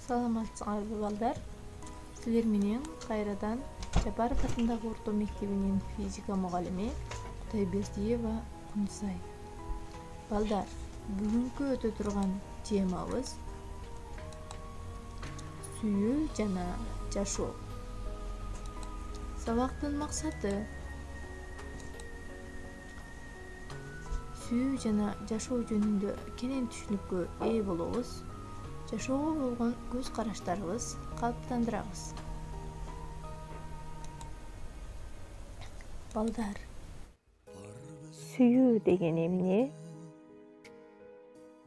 Саламатсыңарбы балдар? Силер менен кайрадан Жапаров атындагы орто мектебинин физика мугалими Кутайбердиева Кунсай. Балдар, бүгүнкү өтө турган темабыз сүйүү жана жашоо. Сабактын максаты сүйүү жана жашоо жөнүндө кенен түшүнүккө ээ болобуз. Жашоого болгон көз караштарыбыз калыптандырабыз. Балдар, сүйүү деген эмне?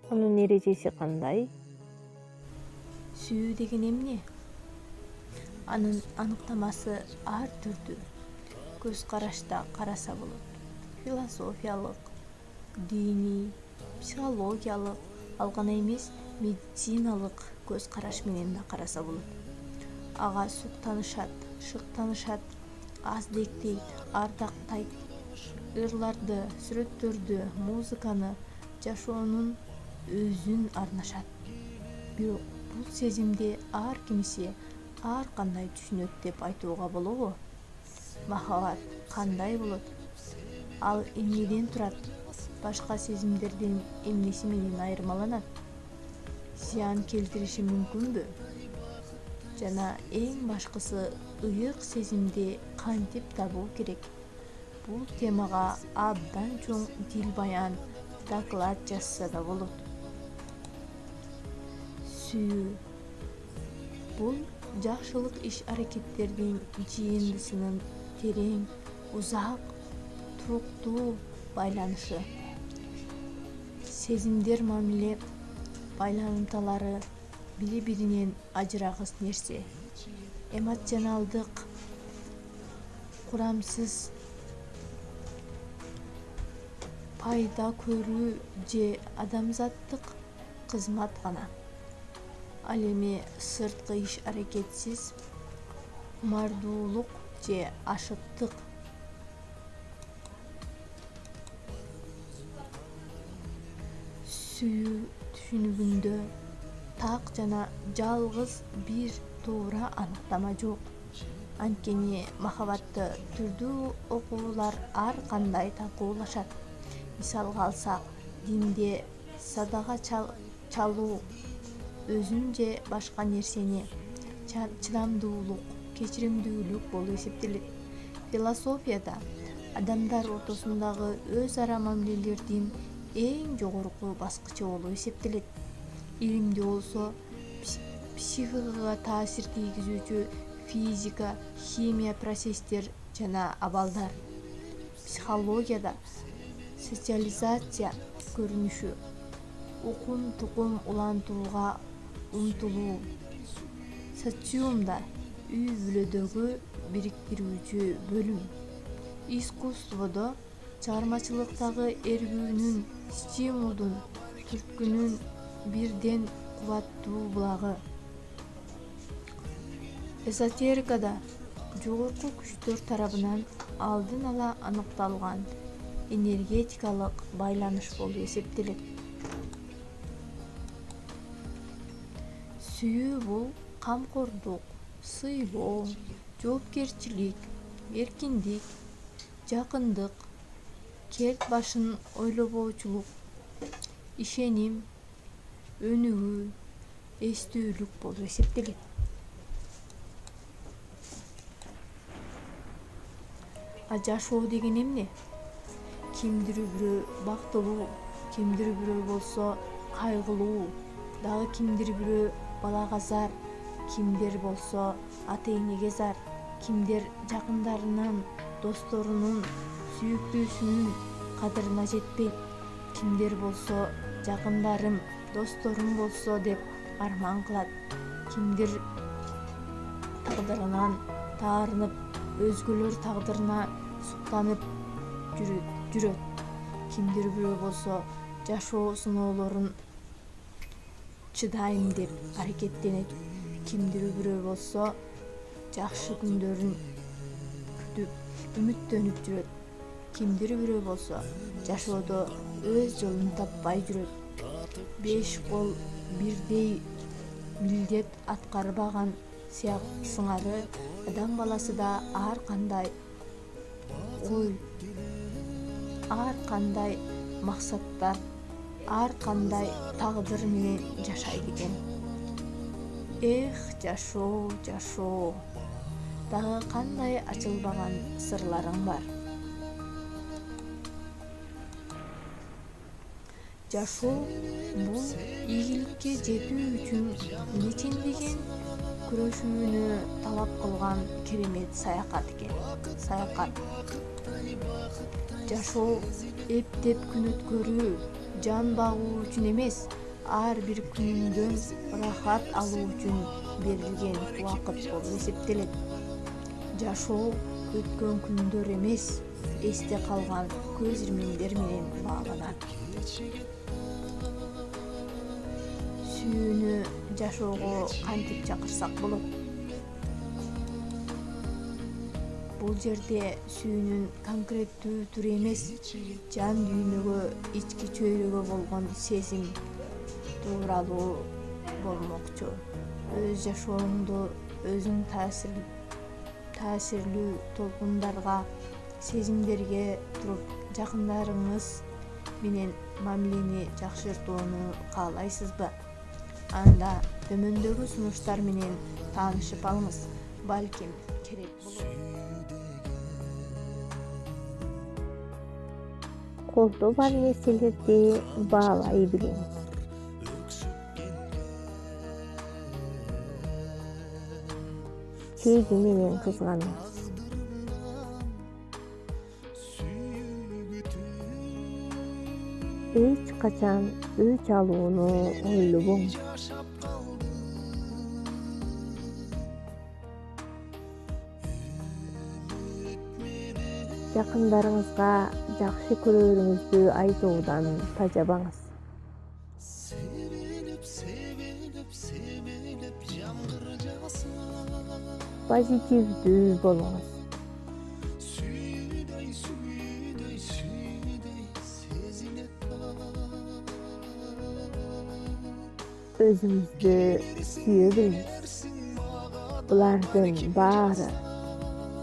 Анын эрежеси кандай? Сүйүү деген эмне? Анын аныктамасы ар түрдүү. Көз карашта караса болот. Философиялык, диний, психологиялык, ал гана эмес, медициналык көз караш менен да караса болот. Ага суктанышат, шыктанышат, аздектейт, ардактайт, ырларды, сүрөттөрдү, музыканы, жашоонун өзүн арнашат. Бирок бул сезимди ар кимиси ар кандай түшүнөт деп айтууга болобу? Махабат кандай болот? Ал эмнеден турат? Башка сезимдердин эмнеси менен айырмаланат? Зыян келтириши мүмкүнбү? Жана эң башкысы, ыйык сезимди кантип табуу керек? Бул темага абдан чоң дил баян, доклад жазса да болот. Сүйүү бул жакшылык иш-аракеттердин жыйындысынын терең, узак, туруктуу байланышы. Сезимдер мамиле байланымталары бири-биринен ажырагыс нерсе. Эмоционалдык, курамсыз пайда көрүү же адамзаттык кызмат гана. Ал эми сырткы иш-аракетсиз мардуулук же ашыктык. Сүйүү түшүнүгүндө так жана жалгыз бир туура аныктама жок. Анткени махабатты түрдүү окуулар ар кандай талкуулашат. Мисалга алсак, динде садага чалуу, өзүн же башка нерсени чыдамдуулук, кечиримдүүлүк болуп эсептелет. Философияда адамдар ортосундагы өз ара мамилелердин эң жогорку баскычы болуп эсептелет. Илимде болсо психикага таасир тийгизүүчү физика, химия процесстер жана абалдар. Психологияда социализация көрүнүшү, укум-тукум улантууга умтулуу. Социумда үй-бүлөдөгү бириктирүүчү бөлүм. Искусстводо чыгармачылыктагы эргүүнүн, стимулдун, түрткүнүн бирден кубаттуу булагы. Эзотерикада жогорку күчтөр тарабынан алдын ала аныкталган энергетикалык байланыш болуп эсептелет. Сүйүү бул камкордук, сыйлоо, жоопкерчилик, эркиндик, жакындык, керт башын ойлобоочулук, ишеним, өнүгүү, эстүүлүк болуп эсептелет. А жашоо деген эмне? Кимдир бирөө бактылуу, кимдир бирөө болсо кайгылуу, дагы кимдир бирөө балага зар, кимдир болсо ата-энеге зар, кимдир жакындарынын, досторунун, сүйүктүүсүнүн кадырына жетпейт, кимдир болсо жакындарым, досторум болсо деп арман кылат, кимдир тагдырынан таарынып, өзгөлөр тагдырына суктанып жүрөт, кимдир бирөө болсо жашоо сыноолорун чыдайм деп аракеттенет, кимдир бирөө болсо жакшы күндөрүн күтүп үмүттөнүп жүрөт, кимдир бирөө болсо жашоодо өз жолун таппай жүрөт. Беш кол бирдей милдет аткарбаган сыяктысыңары адам баласы да ар кандай ой, ар кандай максаттар, ар кандай тагдыр менен жашайт экен. Эх, жашоо, жашоо. Дагы кандай ачылбаган сырларың бар. Жашоо бул ийгиликке жетүү үчүн нечендеген күрөшүүнү талап кылган керемет саякат экен. Саякат. Жашоо эптеп күн өткөрүү, жан багуу үчүн эмес, ар бир күнүндөн рахат алуу үчүн берилген убакыт болуп эсептелет. Жашоо өткөн күндөр эмес, эсте калган көз ирмемдер менен бааланат. Сүйүүнү жашоого кантип чакырсак болот? Бул жерде сүйүүнүн конкреттүү түрү эмес, жан дүйнөгө, ички чөйрөгө болгон сезим тууралуу болмокчу. Өз жашооңдо өзүң таасирлүү толкундарга, сезимдерге туруп жакындарыңыз менен мамилени жакшыртууну каалайсызбы? Анда төмөндөгү сунуштар менен таанышып алыңыз. Балким керек болот. Колдо бар нерселерди баалай билиңиз. Sevgi менен кызганыңыз. Эч качан өч алууну ойлобоңуз. Жакындарыңызга жакшы көрөрүңүздү айтуудан тажабаңыз. Позитивдүү болуңуз. Өзүңүздү сүйө билиңиз. Булардын баары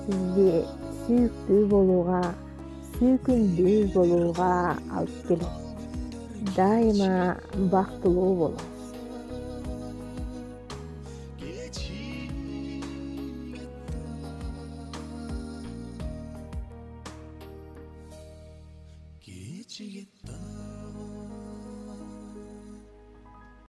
сизди сүйүктүү болууга, сүйкүмдүү болууга алып келет. Дайыма бактылуу болуңуз.